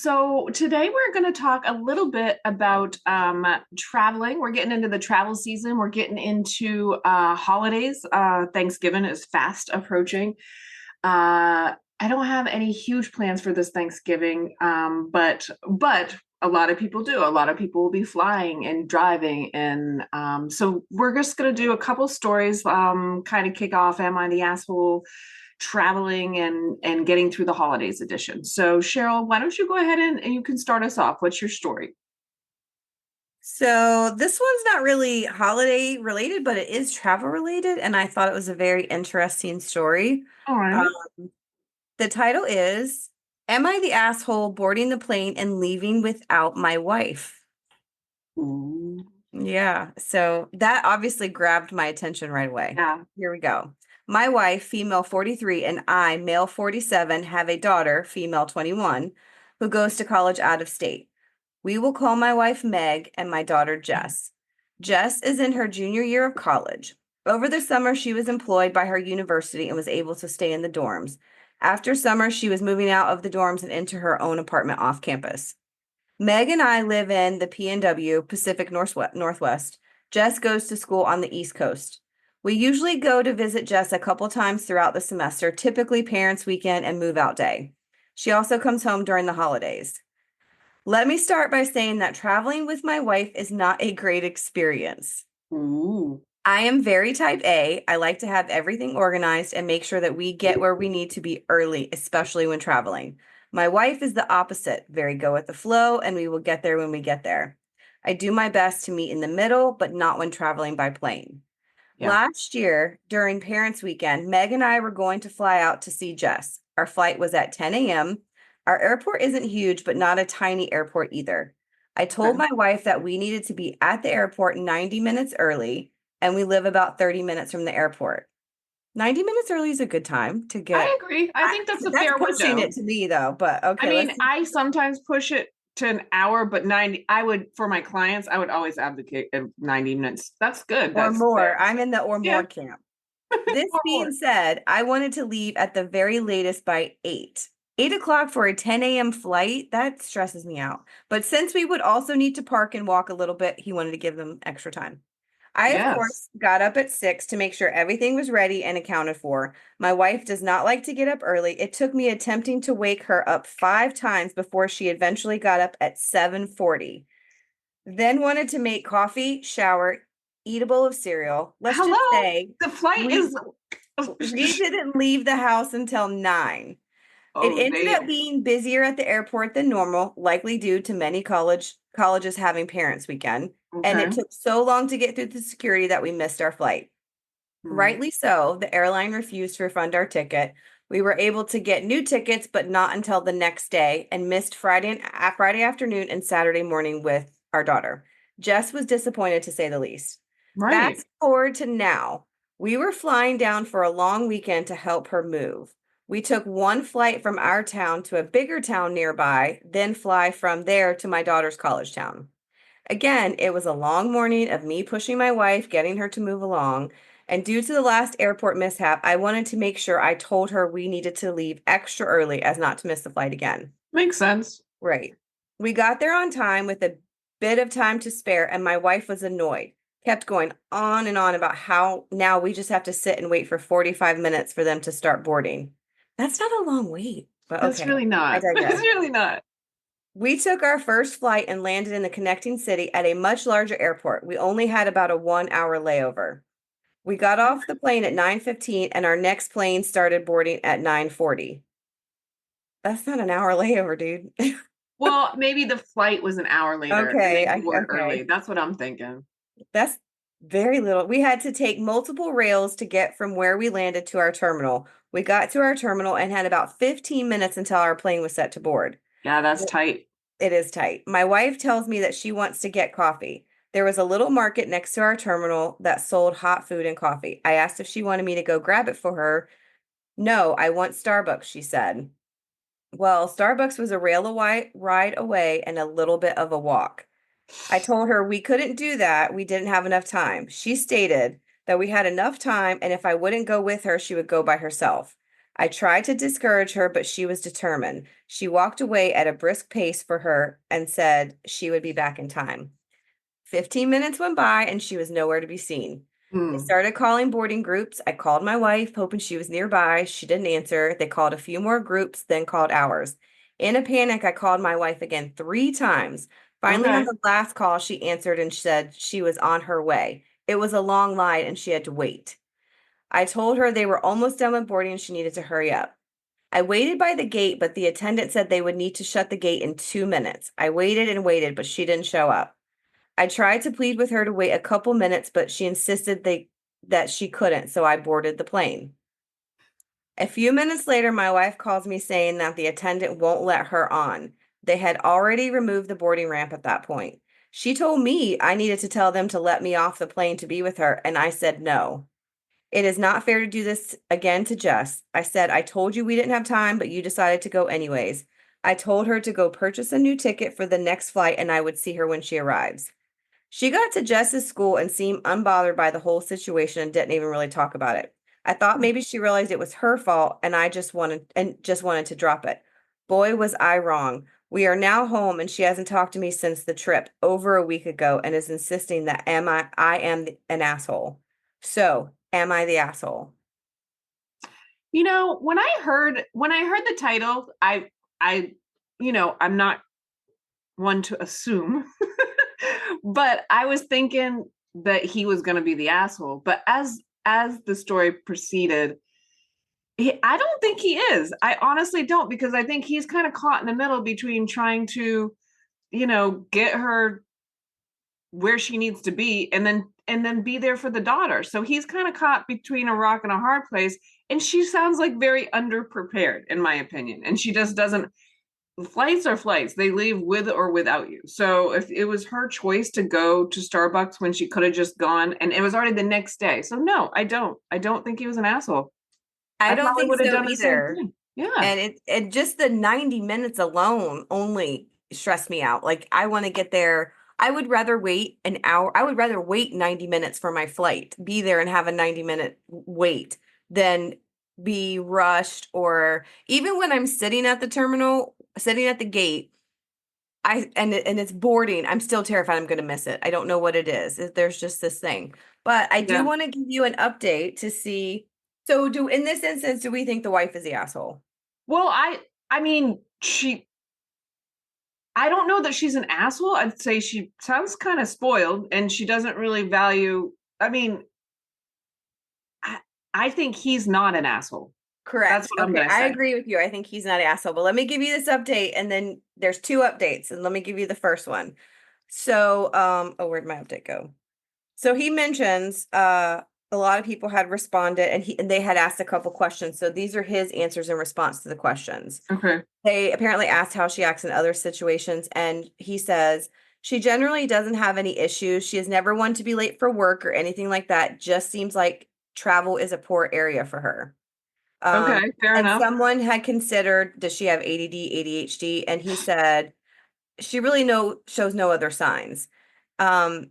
So today we're going to talk a little bit about traveling. We're getting into the travel season. We're getting into holidays. Thanksgiving is fast approaching. I don't have any huge plans for this Thanksgiving, but a lot of people do. A lot of people will be flying and driving, and so we're just going to do a couple stories, kind of kick off. Am I the asshole? Traveling and getting through the holidays edition. So Cheryl, why don't you go ahead and you can start us off. What's your story? So this one's not really holiday related, but it is travel related, and I thought it was a very interesting story. All Um, right. the title is Am I the asshole boarding the plane and leaving without my wife? Ooh. Yeah, so that obviously grabbed my attention right away. Yeah. Here we go. My wife, female 43, and I, male 47, have a daughter, female 21, who goes to college out of state. We will call my wife Meg and my daughter Jess. Jess is in her junior year of college. Over the summer, she was employed by her university and was able to stay in the dorms. After summer, she was moving out of the dorms and into her own apartment off campus. Meg and I live in the PNW, Pacific Northwest. Jess goes to school on the East Coast. We usually go to visit Jess a couple times throughout the semester, typically parents' weekend and move out day. She also comes home during the holidays. Let me start by saying that traveling with my wife is not a great experience. Ooh. I am very type A. I like to have everything organized and make sure that we get where we need to be early, especially when traveling. My wife is the opposite, very go with the flow, and we will get there when we get there. I do my best to meet in the middle, but not when traveling by plane. Yeah. Last year, during Parents' Weekend, Meg and I were going to fly out to see Jess. Our flight was at 10 a.m. Our airport isn't huge, but not a tiny airport either. I told Okay. my wife that we needed to be at the airport 90 minutes early, and we live about 30 minutes from the airport. 90 minutes early is a good time to I get. agree. I think that's a That's fair pushing window. it to me, though, but I okay, mean, let's. I sometimes push it to an hour, but 90, I would, for my clients, I would always advocate 90 minutes. That's good. Or That's fair. more. I'm in the or Yeah. more camp. This Or being more. said, I wanted to leave at the very latest by 8. 8 o'clock for a 10 a.m. flight, that stresses me out. But since we would also need to park and walk a little bit, he wanted to give them extra time. I, of Yes. course, got up at 6 to make sure everything was ready and accounted for. My wife does not like to get up early. It took me attempting to wake her up 5 times before she eventually got up at 7:40. Then wanted to make coffee, shower, eat a bowl of cereal. Let's just Hello. say The flight we is we didn't leave the house until 9. It oh, ended up being busier at the airport than normal, likely due to many colleges having parents' weekend, and it okay. took so long to get through the security that we missed our flight. Hmm. Rightly so, the airline refused to refund our ticket. We were able to get new tickets, but not until the next day, and missed Friday afternoon and Saturday morning with our daughter. Jess was disappointed to say the least. Right. Fast forward to now. We were flying down for a long weekend to help her move. We took one flight from our town to a bigger town nearby, then fly from there to my daughter's college town. Again, it was a long morning of me pushing my wife, getting her to move along. And due to the last airport mishap, I wanted to make sure I told her we needed to leave extra early as not to miss the flight again. Makes sense. Right. We got there on time with a bit of time to spare, and my wife was annoyed. Kept going on and on about how now we just have to sit and wait for 45 minutes for them to start boarding. That's not a long wait, but That's okay. really I not. It's digress. really not. We took our first flight and landed in the connecting city at a much larger airport. We only had about a 1 hour layover. We got off the plane at 9:15 and our next plane started boarding at 9:40. That's not an hour layover, dude. Well, maybe the flight was an hour later and Okay, they board early. okay. That's what I'm thinking. That's very little. We had to take multiple rails to get from where we landed to our terminal. We got to our terminal and had about 15 minutes until our plane was set to board. Yeah, that's tight. It is tight. My wife tells me that she wants to get coffee. There was a little market next to our terminal that sold hot food and coffee. I asked if she wanted me to go grab it for her. No, I want Starbucks, she said. Well, Starbucks was a ride away and a little bit of a walk. I told her we couldn't do that. We didn't have enough time. She stated that we had enough time, and if I wouldn't go with her, she would go by herself. I tried to discourage her, but she was determined. She walked away at a brisk pace for her and said she would be back in time. 15 minutes went by and she was nowhere to be seen. They Hmm. started calling boarding groups. I called my wife, hoping she was nearby. She didn't answer. They called a few more groups, then called ours. In a panic, I called my wife again 3 times. Finally, on Okay. the last call, she answered and said she was on her way. It was a long line and she had to wait. I told her they were almost done with boarding and she needed to hurry up. I waited by the gate, but the attendant said they would need to shut the gate in 2 minutes. I waited and waited, but she didn't show up. I tried to plead with her to wait a couple minutes, but she insisted that she couldn't, so I boarded the plane. A few minutes later, my wife calls me saying that the attendant won't let her on. They had already removed the boarding ramp at that point. She told me I needed to tell them to let me off the plane to be with her, and I said no. It is not fair to do this again to Jess. I said, I told you we didn't have time, but you decided to go anyways. I told her to go purchase a new ticket for the next flight and I would see her when she arrives. She got to Jess's school and seemed unbothered by the whole situation and didn't even really talk about it. I thought maybe she realized it was her fault and I just wanted to drop it. Boy, was I wrong. We are now home and she hasn't talked to me since the trip over a week ago and is insisting that I am an asshole. So, am I the asshole? When I heard the title, I'm not one to assume, but I was thinking that he was going to be the asshole. But as the story proceeded, I don't think he is. I honestly don't, because I think he's kind of caught in the middle between trying to, get her where she needs to be, and then be there for the daughter. So he's kind of caught between a rock and a hard place. And she sounds like very underprepared, in my opinion. And she just doesn't. Flights are flights. They leave with or without you. So if it was her choice to go to Starbucks when she could have just gone, and it was already the next day. So no, I don't. I don't think he was an asshole. I I don't probably think would have so done the same either. thing. Yeah. And it just the 90 minutes alone only stressed me out. Like I want to get there. I would rather wait an hour. I would rather wait 90 minutes for my flight, be there and have a 90-minute wait than be rushed or even when I'm sitting at the terminal, sitting at the gate, and it's boarding, I'm still terrified I'm going to miss it. I don't know what it is. There's just this thing. But I do Yeah. want to give you an update to see. So do in this instance, do we think the wife is the asshole? Well, I mean, I don't know that she's an asshole. I'd say she sounds kind of spoiled and she doesn't really value. I mean, I, I think he's not an asshole. That's Correct. what I'm Okay, going to I say. agree with you. I think he's not an asshole, but let me give you this update and then there's 2 updates and let me give you the first one. So, oh, where'd my update go? So he mentions a lot of people had responded and they had asked a couple questions. So these are his answers in response to the questions. Okay. They apparently asked how she acts in other situations and he says she generally doesn't have any issues. She has never wanted to be late for work or anything like that. Just seems like travel is a poor area for her. Um, Okay. Fair and enough. someone had considered, does she have ADD, ADHD? And he said, she really shows no other signs. And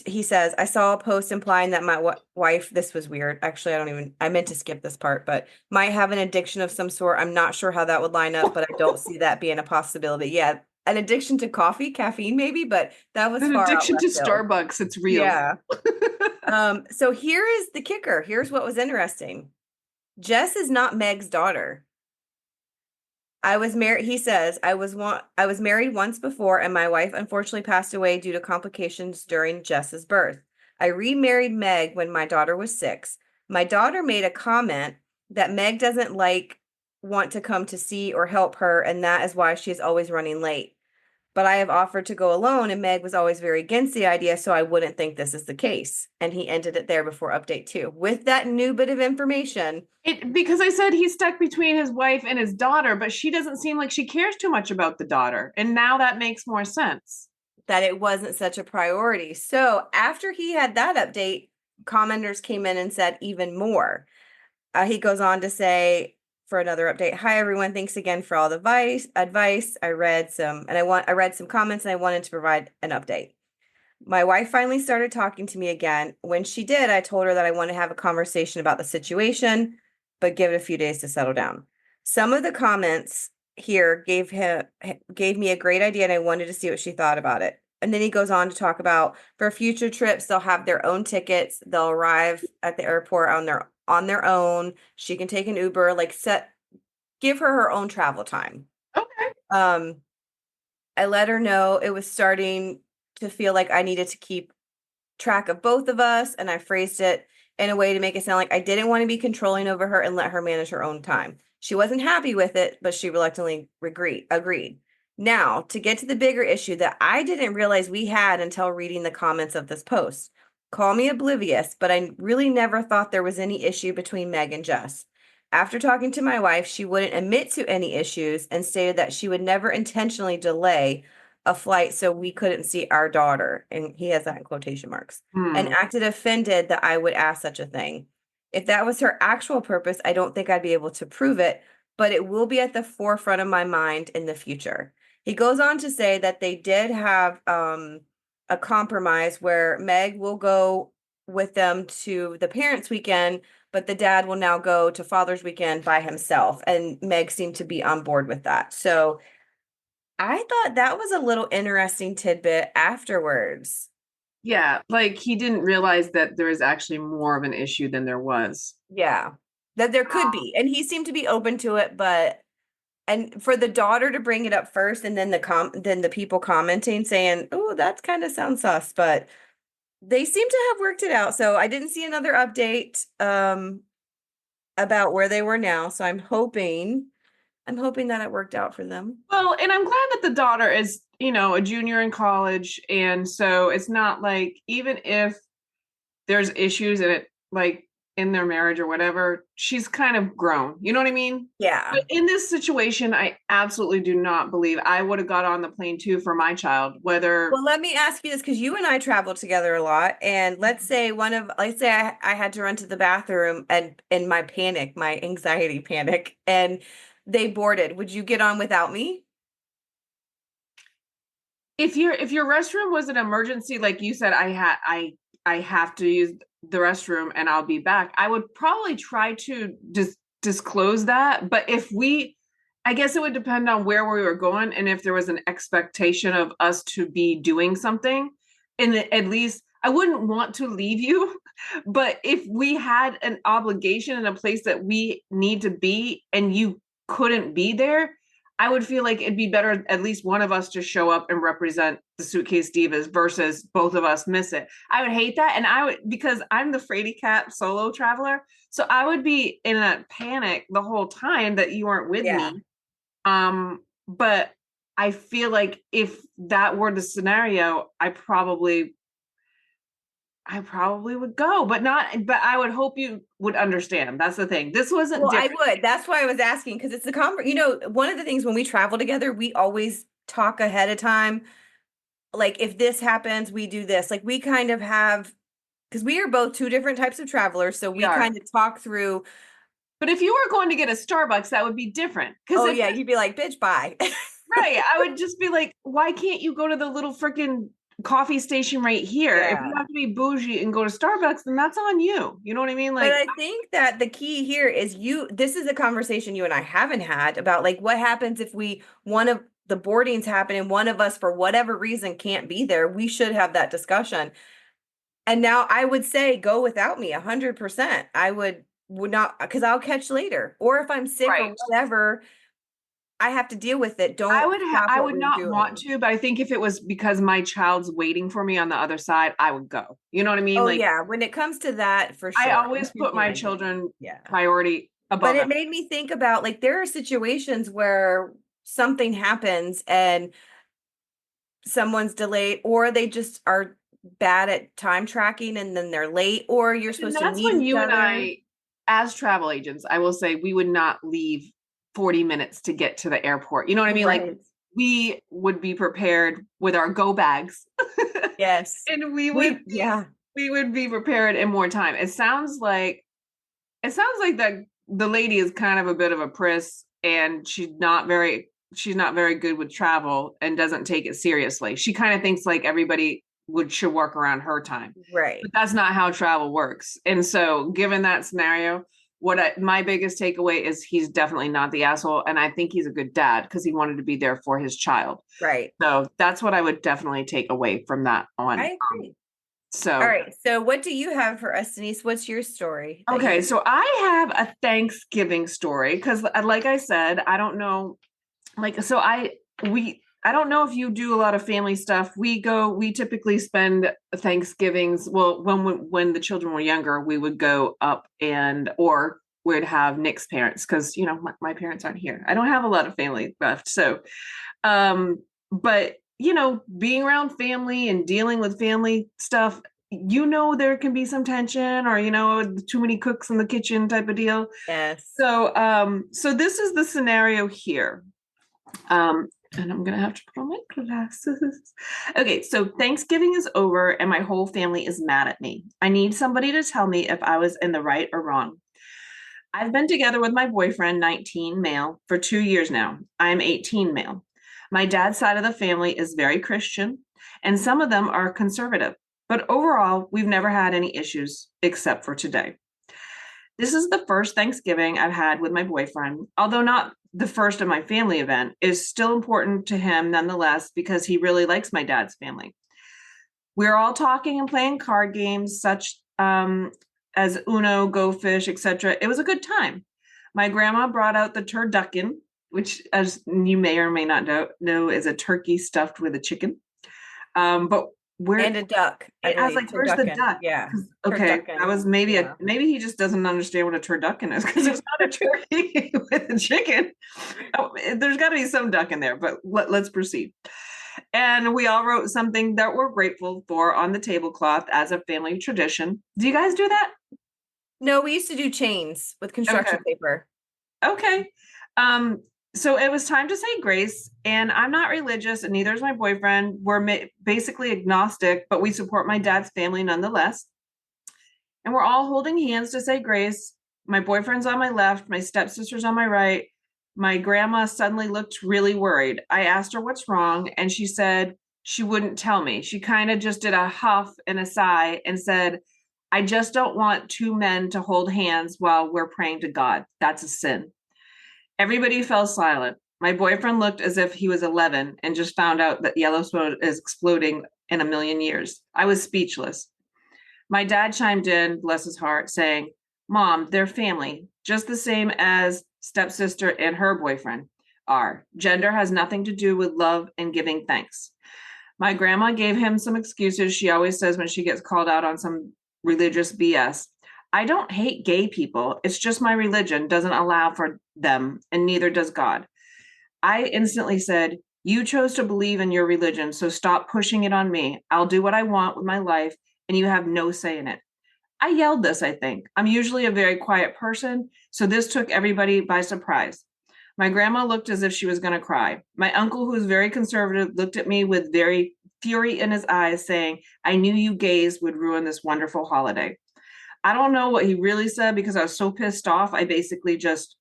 he says, I saw a post implying that my wife, this was weird. Actually, I meant to skip this part, but might have an addiction of some sort. I'm not sure how that would line up, but I don't see that being a possibility. Yeah, an addiction to coffee, caffeine, maybe, but that was An far out addiction to left field. Starbucks, it's real. Yeah. So here is the kicker. Here's what was interesting. Jess is not Meg's daughter. I was married, he says, I was married once before and my wife unfortunately passed away due to complications during Jess's birth. I remarried Meg when my daughter was 6. My daughter made a comment that Meg doesn't want to come to see or help her and that is why she is always running late. But I have offered to go alone and Meg was always very against the idea, so I wouldn't think this is the case. And he ended it there before update 2. With that new bit of information, Because I said he's stuck between his wife and his daughter, but she doesn't seem like she cares too much about the daughter. And now that makes more sense. that it wasn't such a priority. So after he had that update, commenters came in and said even more. He goes on to say for another update, hi everyone, thanks again for all the advice. I read some comments and I wanted to provide an update. My wife finally started talking to me again. When she did, I told her that I want to have a conversation about the situation. but give it a few days to settle down. Some of the comments here gave me a great idea, and I wanted to see what she thought about it. And then he goes on to talk about for future trips, they'll have their own tickets. They'll arrive at the airport on their own. She can take an Uber, like give her her own travel time. Okay. Um, I let her know it was starting to feel like I needed to keep track of both of us, and I phrased it in a way to make it sound like I didn't want to be controlling over her and let her manage her own time. She wasn't happy with it, but she reluctantly agreed. Now, to get to the bigger issue that I didn't realize we had until reading the comments of this post. Call me oblivious, but I really never thought there was any issue between Meg and Jess. After talking to my wife, she wouldn't admit to any issues and stated that she would never intentionally delay a flight so we couldn't see our daughter. And he has that in quotation marks. And Hmm. acted offended that I would ask such a thing. If that was her actual purpose, I don't think I'd be able to prove it, but it will be at the forefront of my mind in the future. He goes on to say that they did have a compromise where Meg will go with them to the parents' weekend, but the dad will now go to Father's weekend by himself. And Meg seemed to be on board with that. So I thought that was a little interesting tidbit afterwards. Yeah, like he didn't realize that there is actually more of an issue than there was. Yeah, that there could be. And he seemed to be open to it, but and for the daughter to bring it up first and then the people commenting saying, "Oh, that kind of sounds sus," but they seem to have worked it out. So I didn't see another update about where they were now. So I'm hoping that it worked out for them. Well, and I'm glad that the daughter is, a junior in college. And so it's not like, even if there's issues in it, like in their marriage or whatever, she's kind of grown. You know what I mean? Yeah. But in this situation, I absolutely do not believe I would have got on the plane too for my child, whether. Well, let me ask you this because you and I travel together a lot. And let's say I had to run to the bathroom and in my panic, my anxiety panic, and they boarded. Would you get on without me? If your restroom was an emergency, like you said, I have to use the restroom and I'll be back, I would probably try to just disclose that. But I guess it would depend on where we were going and if there was an expectation of us to be doing something. And at least I wouldn't want to leave you, but if we had an obligation in a place that we need to be and you couldn't be there, I would feel like it'd be better at least one of us to show up and represent the Suitcase Divas versus both of us miss it. I would hate that. And I would, because I'm the fraidy cat solo traveler. So I would be in a panic the whole time that you weren't with Yeah. me. But I feel like if that were the scenario, I probably would go, but I would hope you would understand. That's the thing. This wasn't Well, I different. would. That's why I was asking because it's one of the things when we travel together, we always talk ahead of time. Like if this happens, we do this. Like we kind of have because we are both two different types of travelers, so We we are. kind of talk through. But if you were going to get a Starbucks, that would be different. Because Oh if yeah, you'd be like, "Bitch, bye." right, I would just be like, why can't you go to the little freaking coffee station right here? If you Yeah. have to be bougie and go to Starbucks, then that's on you. You know what I mean? But Like, I think that the key here is this is a conversation you and I haven't had about like what happens if one of the boardings happen and one of us for whatever reason can't be there. We should have that discussion. And now I would say go without me 100%. I would not because I'll catch later. Or if I'm sick or right. whatever, I have to deal with it. Don't stop I what would we're not want doing. to, but I think if it was because my child's waiting for me on the other side, I would go. You know what I mean? Oh Like, yeah, when it comes to that, for I sure. I always put understand my what you mean. children Yeah. priority But above it it. made me think about like there are situations where something happens and someone's delayed or they just are bad at time tracking and then they're late or you're And supposed to that's meet when each you and other. I, as travel agents, I will say we would not leave 40 minutes to get to the airport. You know what I mean? Like Right. we would be prepared with our go bags Yes. and Yeah. we would be prepared in more time. It sounds like that the lady is kind of a bit of a priss and she's not very good with travel and doesn't take it seriously. She kind of thinks like everybody should work around her time. Right. But that's not how travel works. And so given that scenario, My biggest takeaway is he's definitely not the asshole, and I think he's a good dad because he wanted to be there for his child. Right. So that's what I would definitely take away from that on. I agree. All So right. So what do you have for us, Denise? What's your story that you okay, so I have a Thanksgiving story because, like I said, I don't know, like so I don't know if you do a lot of family stuff. We typically spend Thanksgivings. Well, when the children were younger, we would go up and or we'd have Nick's parents because my parents aren't here. I don't have a lot of family left, so but being around family and dealing with family stuff, there can be some tension or too many cooks in the kitchen type of deal. Yes. So this is the scenario here. And I'm gonna have to put on my glasses. Okay, so Thanksgiving is over and my whole family is mad at me. I need somebody to tell me if I was in the right or wrong. I've been together with my boyfriend, 19 male, for 2 years now. I'm 18 male. My dad's side of the family is very Christian, and some of them are conservative. But overall, we've never had any issues except for today. This is the first Thanksgiving I've had with my boyfriend, although not the first of my family event, is still important to him nonetheless because he really likes my dad's family. We're all talking and playing card games such as Uno, Go Fish, etc. It was a good time. My grandma brought out the turducken, which, as you may or may not know is a turkey stuffed with a chicken. But where And a duck, I I was believe. like, "Where's the Turducken. duck?" Yeah. 'Cause okay, that Turducken. was maybe Yeah. maybe he just doesn't understand what a turducken is because it's not a turkey with a chicken. Oh, there's got to be some duck in there, but let's proceed. And we all wrote something that we're grateful for on the tablecloth as a family tradition. Do you guys do that? No, we used to do chains with Okay. construction paper. Okay. Um, so it was time to say grace, and I'm not religious, and neither is my boyfriend. We're basically agnostic, but we support my dad's family nonetheless. And we're all holding hands to say grace. My boyfriend's on my left, my stepsister's on my right. My grandma suddenly looked really worried. I asked her what's wrong, and she said she wouldn't tell me. She kind of just did a huff and a sigh and said, I just don't want two men to hold hands while we're praying to God. That's a sin. Everybody fell silent. My boyfriend looked as if he was 11 and just found out that Yellowstone is exploding in a million years. I was speechless. My dad chimed in, bless his heart, saying, Mom, they're family, just the same as stepsister and her boyfriend are. Gender has nothing to do with love and giving thanks. My grandma gave him some excuses she always says when she gets called out on some religious BS. I don't hate gay people. It's just my religion doesn't allow for them, and neither does God. I instantly said, You chose to believe in your religion, so stop pushing it on me. I'll do what I want with my life, and you have no say in it. I yelled this, I think. I'm usually a very quiet person, so this took everybody by surprise. My grandma looked as if she was going to cry. My uncle, who is very conservative, looked at me with very fury in his eyes, saying, I knew you gays would ruin this wonderful holiday. I don't know what he really said because I was so pissed off. I basically just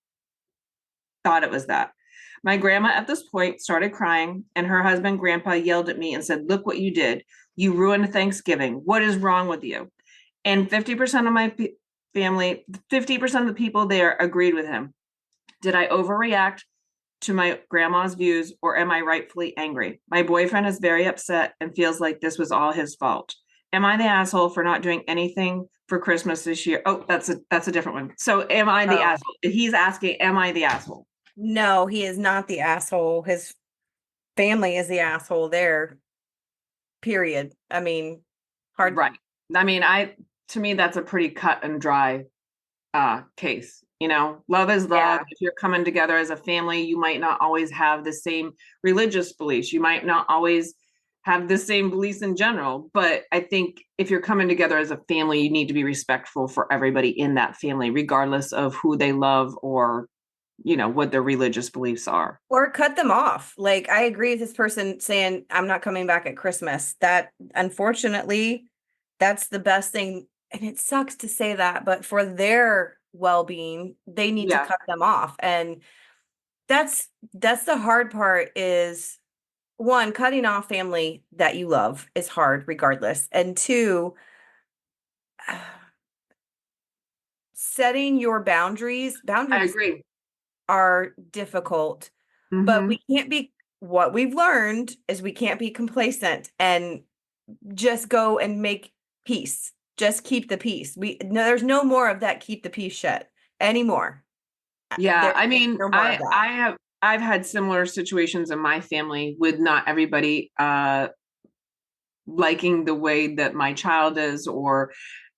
thought it was that. My grandma at this point started crying, and her husband, Grandpa, yelled at me and said, Look what you did. You ruined Thanksgiving. What is wrong with you? And 50% of my family, 50% of the people there agreed with him. Did I overreact to my grandma's views, or am I rightfully angry? My boyfriend is very upset and feels like this was all his fault. Am I the asshole for not doing anything for Christmas this year? Oh, that's a different one. So am I the Oh, asshole? He's asking, am I the asshole? no, he is not the asshole. His family is the asshole there, period. I mean, hard. Right. I mean, to me, that's a pretty cut and dry case. Love is love. Yeah. If you're coming together as a family, you might not always have the same religious beliefs. You might not always have the same beliefs in general. But I think if you're coming together as a family, you need to be respectful for everybody in that family, regardless of who they love or, what their religious beliefs are. Or cut them off. Like, I agree with this person saying, I'm not coming back at Christmas. That, unfortunately, that's the best thing. And it sucks to say that, but for their well-being, they need to Yeah. cut them off. And that's the hard part is, one, cutting off family that you love is hard regardless. And two, setting your I boundaries agree. are difficult, but Hmm. we can't be, what we've learned is we can't be complacent and just go and make peace. Just keep the peace. No, there's no more of that keep the peace shit anymore. Yeah, I There's mean, no more of that. I've had similar situations in my family with not everybody liking the way that my child is, or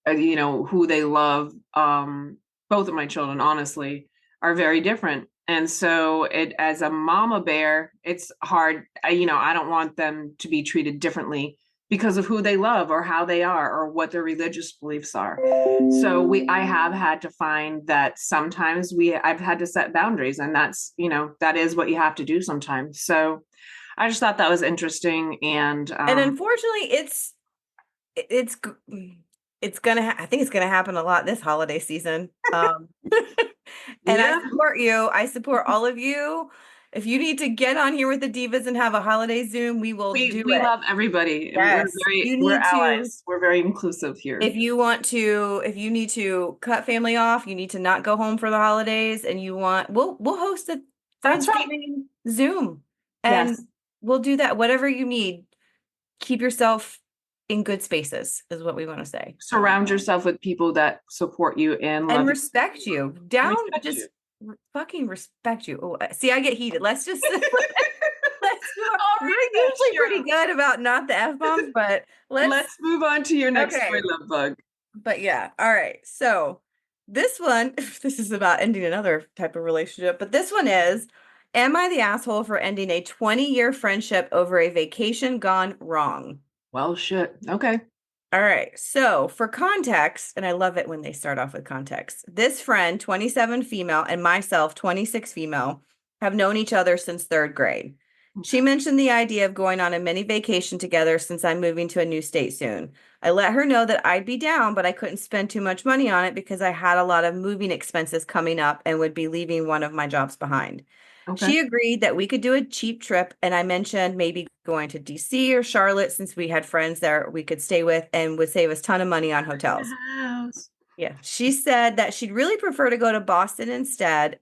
who they love. Both of my children, honestly, are very different. And so it, as a mama bear, it's hard. I don't want them to be treated differently because of who they love or how they are or what their religious beliefs are. So I have had to find that sometimes I've had to set boundaries, and that is what you have to do sometimes. So I just thought that was interesting. And And unfortunately, it's it's I think it's gonna happen a lot this holiday season. And I yeah, support you. I support all of you. If you need to get on here with the divas and have a holiday Zoom, we will do we it. love everybody. Yes. You We're need to, allies. We're very inclusive here. if you need to cut family off, you need to not go home for the holidays and we'll host a That's right. Friendsgiving Zoom and Yes. we'll do that. Whatever you need, keep yourself in good spaces is what we want to say. Surround yourself with people that support you and And love you respect you. and Down, respect you. just fucking respect you. Oh, see, I get heated. Let's just let's move on. All We're right, then, usually pretty Cheryl. good about not the F-bombs, but let's Let's move on to your next okay. story, love bug. But yeah, all right. So this one, this is about ending another type of relationship, but this one is, am I the asshole for ending a 20-year friendship over a vacation gone wrong? Well, shit. Okay. All right. So, for context, and I love it when they start off with context. This friend, 27 female, and myself, 26 female, have known each other since third grade. She Okay. mentioned the idea of going on a mini vacation together since I'm moving to a new state soon. I let her know that I'd be down, but I couldn't spend too much money on it because I had a lot of moving expenses coming up and would be leaving one of my jobs behind. Okay. She agreed that we could do a cheap trip, and I mentioned maybe going to DC or Charlotte since we had friends there we could stay with and would save us a ton of money on hotels. House. Yeah. She said that she'd really prefer to go to Boston instead,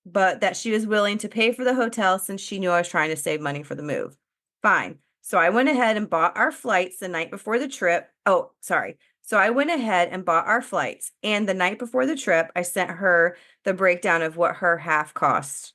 but that she was willing to pay for the hotel since she knew I was trying to save money for the move. Fine. So I went ahead and bought our flights the night before the trip. Oh, sorry. So I went ahead and bought our flights. And the night before the trip, I sent her the breakdown of what her half cost.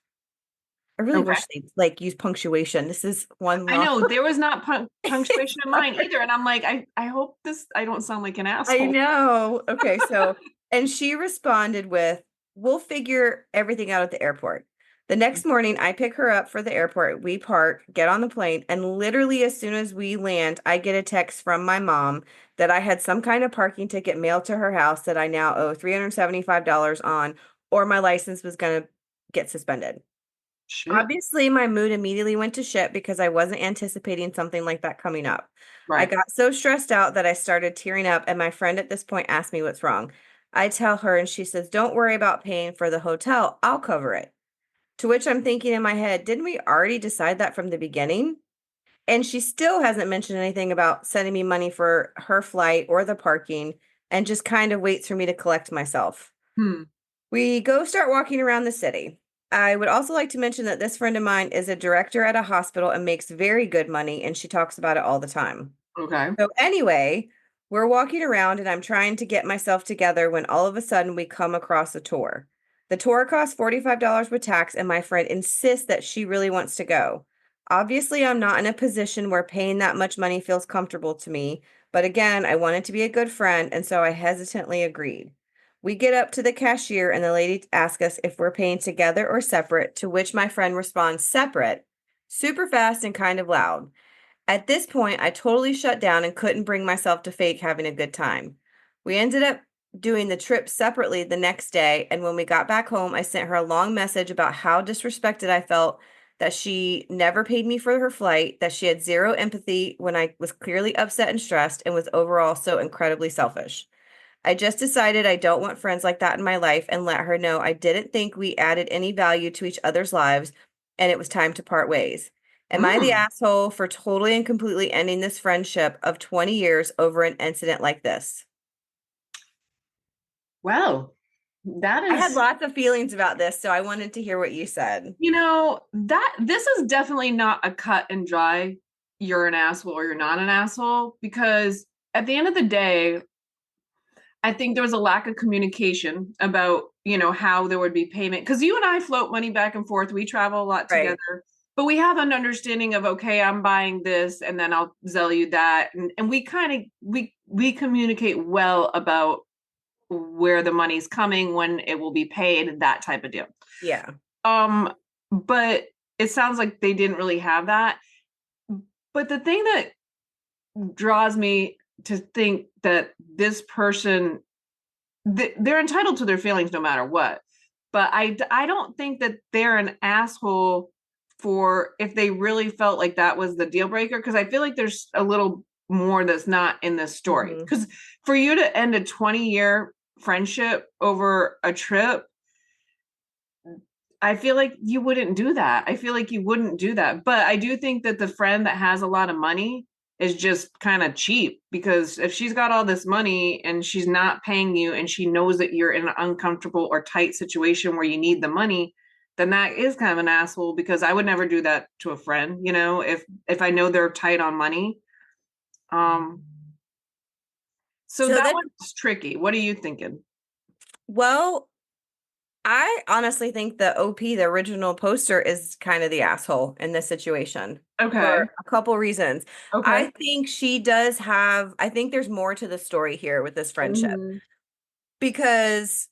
I really Okay. wish they like use punctuation. This is one I long. know there was not It's punctuation in mine hard. either. And I'm like, I hope I don't sound like an I asshole. know. Okay, so and she responded with, "We'll figure everything out at the airport." The next morning, I pick her up for the airport. We park, get on the plane, and literally as soon as we land, I get a text from my mom that I had some kind of parking ticket mailed to her house that I now owe $375 on, or my license was going to get suspended. Shit. Obviously, my mood immediately went to shit because I wasn't anticipating something like that coming up. I Right. got so stressed out that I started tearing up, and my friend at this point asked me what's wrong. I tell her, and she says, "Don't worry about paying for the hotel. I'll cover it." To which I'm thinking in my head, didn't we already decide that from the beginning? And she still hasn't mentioned anything about sending me money for her flight or the parking, and just kind of waits for me to collect myself. Hmm. We go start walking around the city. I would also like to mention that this friend of mine is a director at a hospital and makes very good money, and she talks about it all the time. Okay. So, anyway, we're walking around and I'm trying to get myself together when all of a sudden we come across a tour. The tour costs $45 with tax, and my friend insists that she really wants to go. Obviously, I'm not in a position where paying that much money feels comfortable to me, but again, I wanted to be a good friend, and so I hesitantly agreed. We get up to the cashier, and the lady asks us if we're paying together or separate, to which my friend responds, separate, super fast and kind of loud. At this point, I totally shut down and couldn't bring myself to fake having a good time. We ended up doing the trip separately the next day, and when we got back home, I sent her a long message about how disrespected I felt, that she never paid me for her flight, that she had zero empathy when I was clearly upset and stressed, and was overall so incredibly selfish. I just decided I don't want friends like that in my life and let her know I didn't think we added any value to each other's lives and it was time to part ways. Am I the Mm. asshole for totally and completely ending this friendship of 20 years over an incident like this? Well. That I had is, lots of feelings about this, so I wanted to hear what you said. that this is definitely not a cut and dry, you're an asshole or you're not an asshole, because at the end of the day, I think there was a lack of communication about, how there would be payment. Because you and I float money back and forth. We travel a lot Right. together, but we have an understanding of, okay, I'm buying this and then I'll sell you that. And we kind of we communicate well about where the money's coming, when it will be paid, that type of deal. Yeah. Um, but it sounds like they didn't really have that. But the thing that draws me to think that this person, they're entitled to their feelings no matter what. But I don't think that they're an asshole for if they really felt like that was the deal breaker, because I feel like there's a little more that's not in this story. Hmm. Because for you to end a 20-year friendship over a trip, I feel like you wouldn't do that. I feel like you wouldn't do that. But I do think that the friend that has a lot of money is just kind of cheap, because if she's got all this money and she's not paying you and she knows that you're in an uncomfortable or tight situation where you need the money, then that is kind of an asshole, because I would never do that to a friend, if I know they're tight on money. Um so So that then, one's tricky. What are you thinking? well, I honestly think the OP, the original poster, is kind of the asshole in this situation for Okay. a couple reasons. Okay. I think I think there's more to the story here with this friendship Mhm. because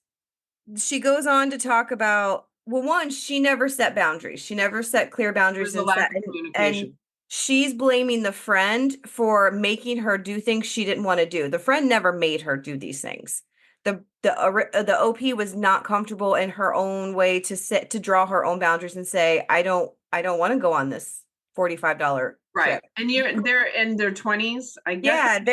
she goes on to talk about, well, one, she never set boundaries. She never set clear boundaries There's a and set lack of and communication. she's blaming the friend for making her do things she didn't want to do. The friend never made her do these things. The OP was not comfortable in her own way to draw her own boundaries and say, I don't want to go on this $45 Right. trip. And they're in their 20s. I get Yeah, that.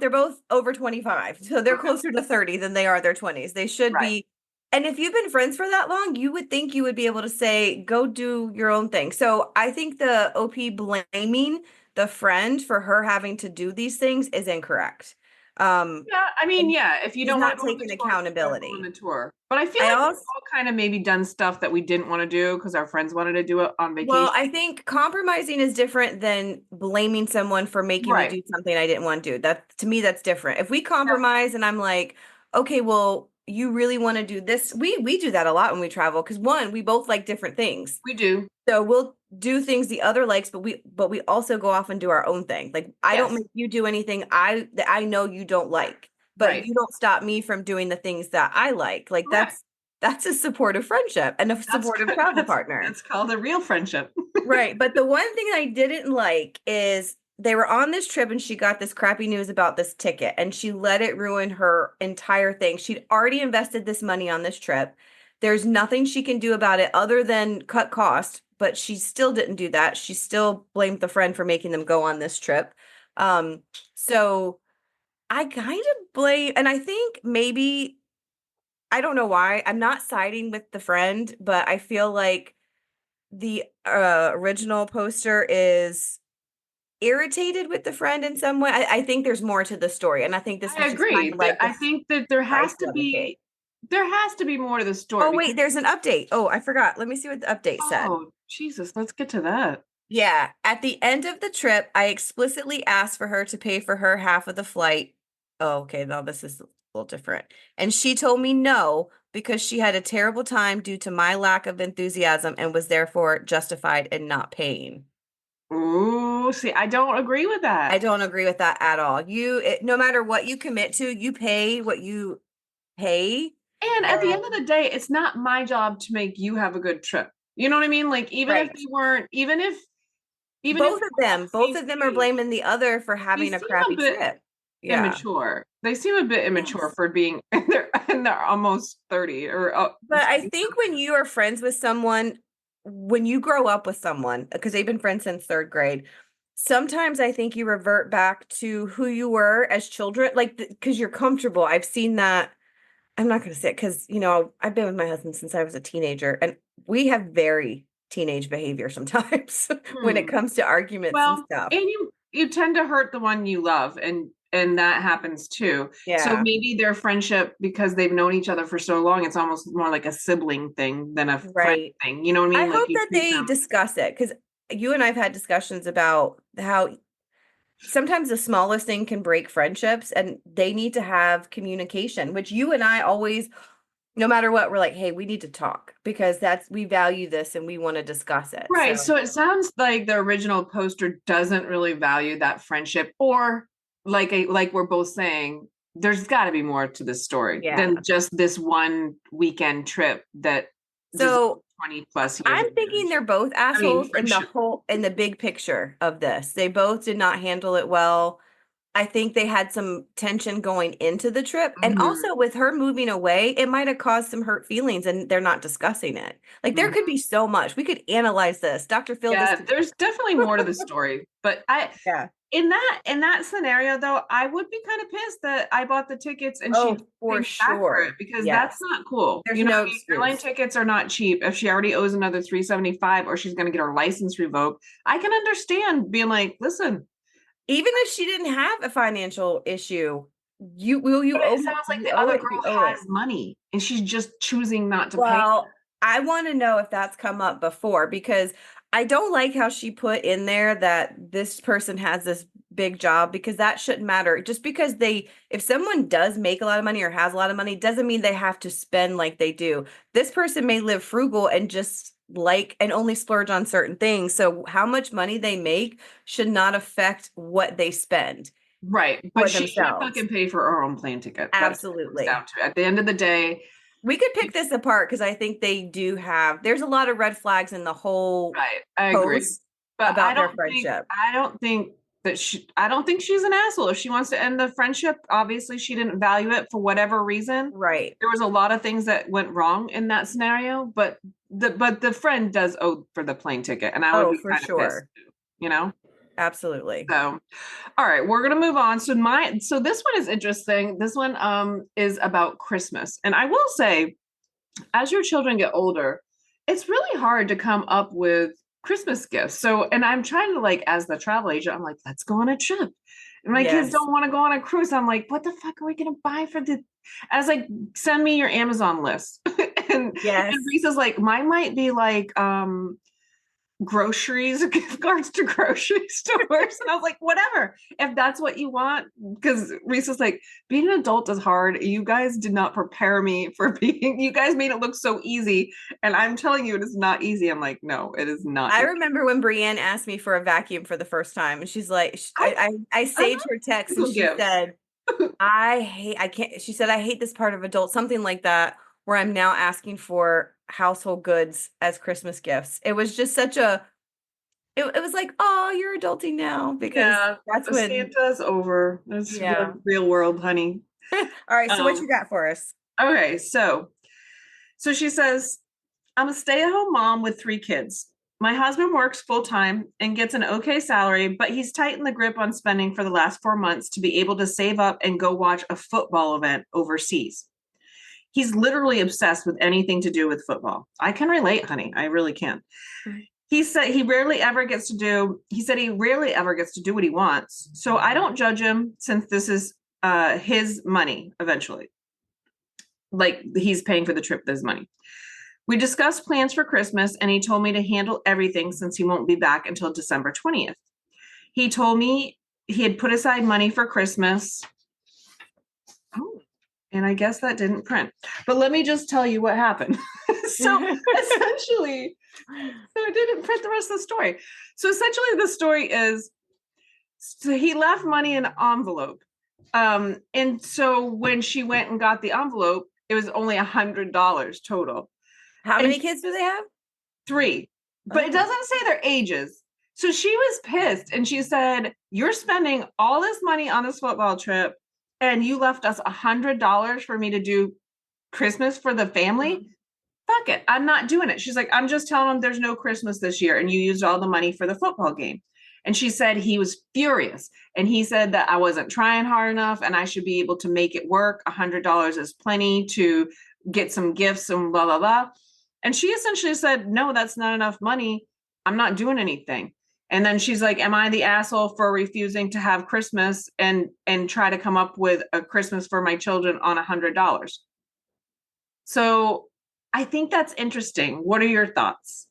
they're both over 25. So they're Okay. closer to 30 than they are their 20s. They should Right. be. And if you've been friends for that long, you would think you would be able to say, go do your own thing. So I think the OP blaming the friend for her having to do these things is incorrect. Um, Yeah, I mean, and yeah, if you she's don't want not to go on the taking tour, don't go on accountability. the tour. But I feel I like we've also all kind of maybe done stuff that we didn't want to do because our friends wanted to do it on Well, vacation. I think compromising is different than blaming someone for making me Right. do something I didn't want to do. That to me, that's different. If we Yeah, compromise and I'm like, okay, well, you really want to do this, we do that a lot when we travel because one, we both like different things. we do. So we'll do things the other likes, but we also go off and do our own thing. Like I don't Yes. make you do anything that I know you don't like, but Right. you don't stop me from doing the things that I like. Like Correct. that's a supportive friendship and a That's supportive good. travel That's partner. that's called a real friendship. Right. But the one thing I didn't like is they were on this trip and she got this crappy news about this ticket and she let it ruin her entire thing. She'd already invested this money on this trip. There's nothing she can do about it other than cut costs, but she still didn't do that. She still blamed the friend for making them go on this trip. Um, so I kind of blame, and I think maybe, I don't know why, I'm not siding with the friend, but I feel like the original poster is irritated with the friend in some way. I think there's more to the story, and I think this I was just kind agree. of like the I think that icing on the cake. there has to be more to the story Oh, because, wait, there's an update. Oh, I forgot. Let me see what the update said. oh, Jesus, let's get to that. Yeah, at the end of the trip, I explicitly asked for her to pay for her half of the flight. Oh, okay, now this is a little different. And she told me no because she had a terrible time due to my lack of enthusiasm and was therefore justified in not paying. Ooh, see, I don't agree with I that. don't agree with that at all. No matter what you commit to, you pay what you pay. And at the And end of the day, it's not my job to make you have a good trip. You know what I mean? Like even if right. they weren't, even if we're on the Both same of them are page, blaming the other for they having a seem a crappy bit trip. Yeah. immature. They seem a bit immature Yes. for being in their almost 30 or But I 20 think when something. you are friends with someone, when you grow up with someone, because they've been friends since third grade, sometimes I think you revert back to who you were as children, like because you're comfortable. I've seen that. I'm not going to say it because, I've been with my husband since I was a teenager, and we have very teenage behavior sometimes when it Hmm. comes to arguments and Well, stuff. and you tend to hurt the one you love, and and that happens too. So Yeah. maybe their friendship, because they've known each other for so long, it's almost more like a sibling thing than a friend Right. thing. You know what I I mean? Like hope you that treat they them. discuss it because you and I've had discussions about how sometimes the smallest thing can break friendships and they need to have communication, which you and I always, no matter what, we're like, hey, we need to talk because we value this and we want to discuss it. Right. So, So it sounds like the original poster doesn't really value that friendship, or like we're both saying, there's got to be more to this story yeah. than just this one weekend trip that deserves So 20 plus years of I'm thinking marriage. they're both I mean, assholes friendship. in the big picture of this. They both did not handle it well. I think they had some tension going into the trip. And Mhm, also with her moving away, it might have caused some hurt feelings and they're not discussing it. Like there mhm. could be so much. We could analyze this. Dr. Phil, this Yeah, could there's definitely more to the story, but I yeah. in that scenario though, I would be kind of pissed that I bought the tickets and she Oh, for paid back for it sure. because that's Yes. not cool. There's You know no what I mean? Airline excuse. tickets are not cheap. If she already owes another 375 or she's going to get her license revoked, I can understand being like, listen, Even if she didn't have a financial issue, but it sounds like you the owe other it, girl you owe has it. money and she's just choosing not to pay. Well, I want to know if that's come up before because I don't like how she put in there that this person has this big job because that shouldn't matter. Just because if someone does make a lot of money or has a lot of money, doesn't mean they have to spend like they do. This person may live frugal and just like and only splurge on certain things. So how much money they make should not affect what they spend Right. for But she should themselves. fucking pay for her own plane ticket. That's what it comes Absolutely. down to. At the end of the day, We could pick this apart because I think they do there's a lot of red flags in the whole right. I agree. post But about their friendship. I don't think she's an asshole. If she wants to end the friendship, obviously she didn't value it for whatever reason. Right. There was a lot of things that went wrong in that scenario, but the friend does owe for the plane ticket, and I would Oh, be for kind of pissed sure. too, you know? Absolutely. So all right, we're gonna move on. So this one is interesting. This one is about Christmas. And I will say, as your children get older, it's really hard to come up with Christmas gifts. So, and I'm trying to like, as the travel agent, I'm like, let's go on a trip. And my kids Yes. don't want to go on a cruise. I'm like, what the fuck are we gonna buy for the? I was like, send me your Amazon list. And Yes. Lisa's like, mine might be like groceries, gift cards to grocery stores. And I was like, whatever, if that's what you want. Because Reese was like, being an adult is hard. You guys did not prepare me for being, you guys made it look so easy. And I'm telling you, it is not easy. I'm like, no, it is not I easy. remember when Brienne asked me for a vacuum for the first time, and she's like, I, I I saved love her text, and little she gifts. said, I can't, she said, I hate this part of adult, something like that, where I'm now asking for household goods as Christmas gifts. It was just it was like, oh, you're adulting now because Yeah, that's when, Santa's over. That's yeah. the real world, honey. All right, so what Um, you got for us? okay, so she says, I'm a stay at home mom with 3 kids. My husband works full time and gets an okay salary, but he's tightened the grip on spending for the last 4 months to be able to save up and go watch a football event overseas. He's literally obsessed with anything to do with football. I can relate, honey. I really can. He said he rarely ever gets to do what he wants. So I don't judge him since this is his money eventually. Like he's paying for the trip with his money. We discussed plans for Christmas, and he told me to handle everything since he won't be back until December 20th. He told me he had put aside money for Christmas. Oh, and I guess that didn't print. But let me just tell you what happened. So essentially, so it didn't print the rest of the story. So essentially, the story is so he left money in an envelope. And so when she went and got the envelope, it was only $100 total. How And many kids do they have? 3, but it Oh. doesn't say their ages. So she was pissed and she said, you're spending all this money on this football trip and you left us $100 for me to do Christmas for the family. Mhm. Fuck it. I'm not doing it. She's like, I'm just telling them there's no Christmas this year and you used all the money for the football game. And she said he was furious. And he said that I wasn't trying hard enough and I should be able to make it work. $100 is plenty to get some gifts and blah, blah, blah. And she essentially said, no, that's not enough money. I'm not doing anything. And then she's like, am I the asshole for refusing to have Christmas and try to come up with a Christmas for my children on $100? So I think that's interesting. What are your thoughts?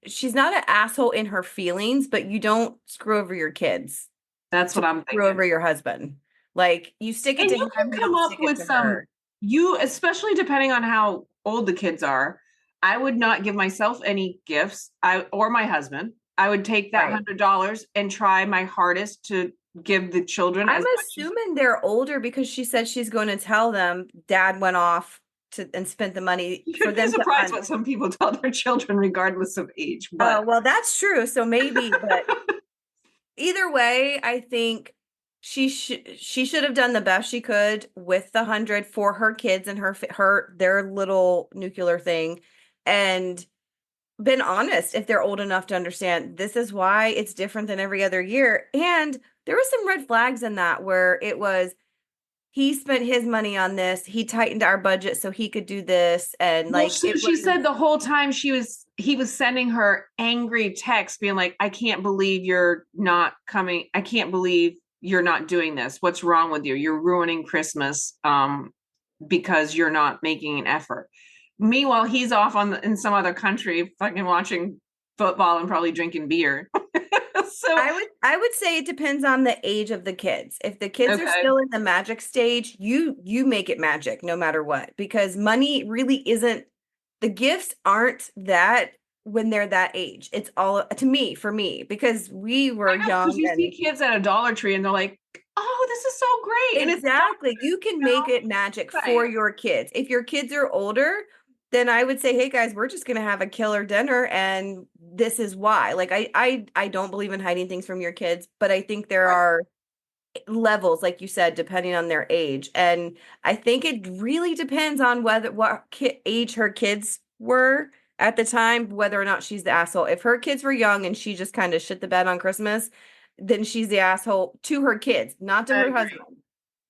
She's not an asshole in her feelings, but you don't screw over your kids That's to what I'm screw thinking. over your husband. Like you stick it And to you can him, you come don't up stick it with to some, her. you, especially depending on how old the kids are. I would not give myself any gifts, or my husband. I would take that Right. $100 and try my hardest to give the children I'm as much as. assuming they're older because she said she's going to tell them dad went off to and spent the money for You'd be them to surprised what some people tell their children, regardless of age. oh, But well, that's true. So maybe, but either way, I think she should have done the best she could with the 100 for her kids and her their little nuclear thing, and been honest if they're old enough to understand this is why it's different than every other year. And there were some red flags in that where it was he spent his money on this, he tightened our budget so he could do this, and well, like so it she was said the whole time he was sending her angry texts, being like, "I can't believe you're not coming. I can't believe you're not doing this. What's wrong with you? You're ruining Christmas because you're not making an effort." Meanwhile, he's off in some other country, fucking watching football and probably drinking beer. So I would say it depends on the age of the kids. If the kids are okay, still in the magic stage, you make it magic no matter what, because money really isn't, the gifts aren't that when they're that age. It's all to me, for me, because we were I know because young you see and kids at a Dollar Tree and they're like, "Oh, this is so great," and it's a exactly, you can make it magic for Dollar. your kids. If your kids are older, then I would say, hey guys, we're just gonna have a killer dinner, and this is why. Like I don't believe in hiding things from your kids, but I think there Right. are levels, like you said, depending on their age. And I think it really depends on whether what age her kids were at the time, whether or not she's the asshole. If her kids were young and she just kind of shit the bed on Christmas, then she's the asshole to her kids, not to I her agree. husband.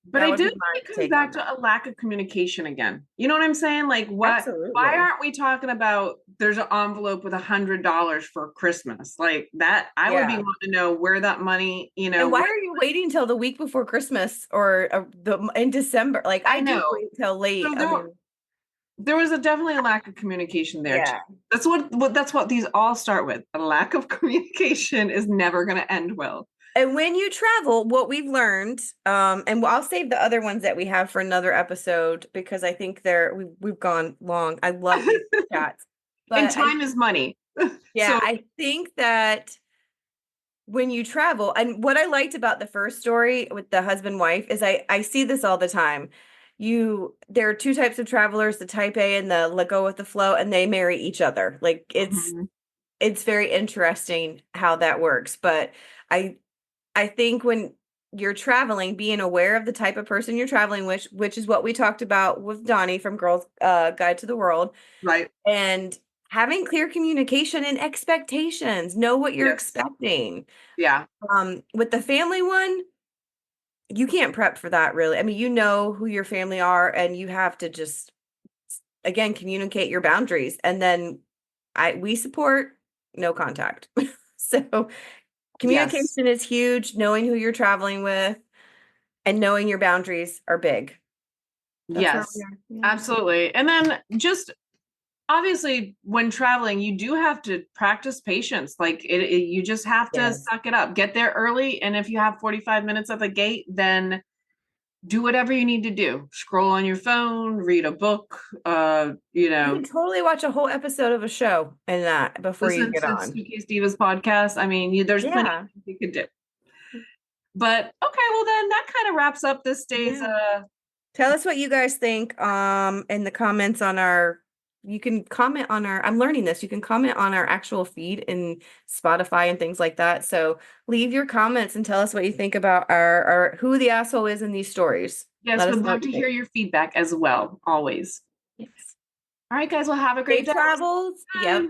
But That I would do be think my it comes take back on to that. a lack of communication again. You know what I'm saying? Like why Absolutely. aren't we talking about there's an envelope with $100 for Christmas? Like that, I would be Yeah. wanting to know where that money, And why where. are you waiting till the week before Christmas or in December? Like I I didn't know. wait till late. So I mean, there was definitely a lack of communication there too. yeah. That's what these all start with. A lack of communication is never going to end well. And when you travel, what we've learned, and I'll save the other ones that we have for another episode because I think we've gone long. I love these chats. And But time is money. yeah, So I think that when you travel, and what I liked about the first story with the husband wife is I see this all the time. There are two types of travelers, the type A and the let go with the flow, and they marry each other. Like mhm. it's very interesting how that works. But I I think when you're traveling, being aware of the type of person you're traveling with, which is what we talked about with Donnie from Girls Guide to the World, Right. and having clear communication and expectations, know what you're Yes. expecting. Yeah. With the family one, you can't prep for that really. I mean, you know who your family are, and you have to just again communicate your boundaries. And then we support no contact. So Yes. communication is huge, knowing who you're traveling with and knowing your boundaries are big. That's where we Yes. are. Yeah. Absolutely. And then just obviously when traveling you do have to practice patience, like you just have to Yes. suck it up, get there early, and if you have 45 minutes at the gate, then do whatever you need to do, scroll on your phone, read a book, You can totally watch a whole episode of a show in that before you listen get to on. Suitcase Divas podcast. I mean, there's plenty Yeah. of things you could do. But okay, well then that kind of wraps up this day's Yeah. Tell us what you guys think in the comments on our you can comment on our I'm learning this. You can comment on our actual feed in Spotify and things like that. So leave your comments and tell us what you think about our who the asshole is in these stories. yes, Let us would know love what to you hear think. your feedback as well, always. Yes. All right, guys, well have a great Safe day. travels. Yep. Bye.